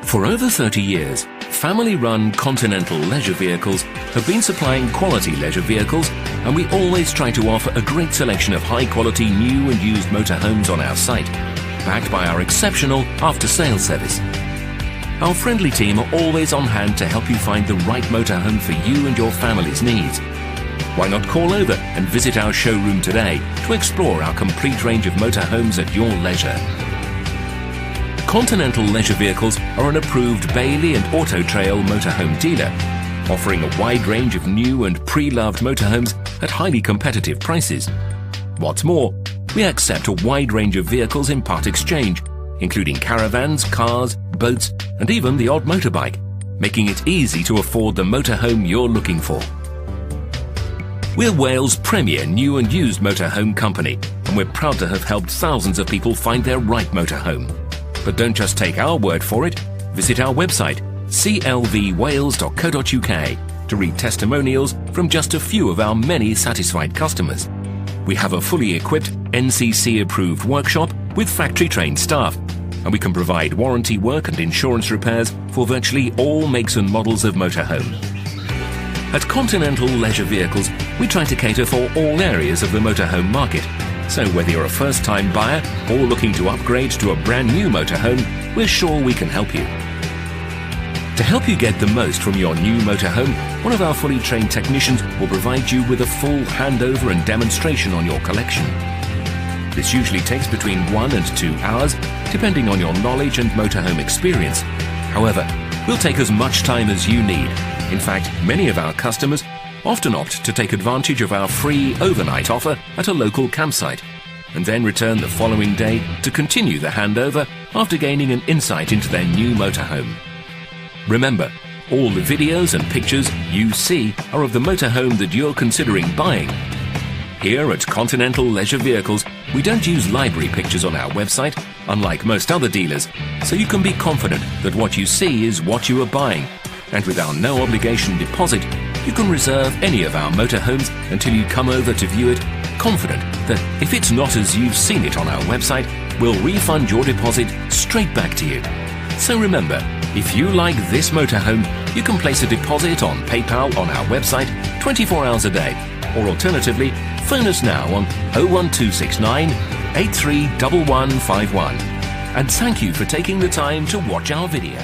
For over 30 years, family-run Continental leisure vehicles have been supplying quality leisure vehicles, and we always try to offer a great selection of high-quality new and used motorhomes on our site, backed by our exceptional after-sales service. Our friendly team are always on hand to help you find the right motorhome for you and your family's needs. Why not call over and visit our showroom today to explore our complete range of motorhomes at your leisure. Continental Leisure Vehicles are an approved Bailey and Auto Trail motorhome dealer, offering a wide range of new and pre-loved motorhomes at highly competitive prices. What's more, we accept a wide range of vehicles in part exchange, including caravans, cars, boats, and even the odd motorbike, making it easy to afford the motorhome you're looking for. We're Wales' premier new and used motorhome company, and we're proud to have helped thousands of people find their right motorhome. But don't just take our word for it. Visit our website, clvwales.co.uk, to read testimonials from just a few of our many satisfied customers. We have a fully equipped NCC-approved workshop with factory-trained staff, and we can provide warranty work and insurance repairs for virtually all makes and models of motorhome. At Continental Leisure Vehicles, we try to cater for all areas of the motorhome market. So whether you're a first-time buyer or looking to upgrade to a brand new motorhome, we're sure we can help you. To help you get the most from your new motorhome, one of our fully trained technicians will provide you with a full handover and demonstration on your collection. This usually takes between 1 and 2 hours, depending on your knowledge and motorhome experience. However, we'll take as much time as you need. In fact, many of our customers often opt to take advantage of our free overnight offer at a local campsite, and then return the following day to continue the handover after gaining an insight into their new motorhome. Remember, all the videos and pictures you see are of the motorhome that you're considering buying. Here at Continental Leisure Vehicles, we don't use library pictures on our website, unlike most other dealers, so you can be confident that what you see is what you are buying. And with our no-obligation deposit, you can reserve any of our motorhomes until you come over to view it, confident that if it's not as you've seen it on our website, we'll refund your deposit straight back to you. So remember, if you like this motorhome, you can place a deposit on PayPal on our website 24 hours a day, or alternatively, phone us now on 01269 831151. And thank you for taking the time to watch our video.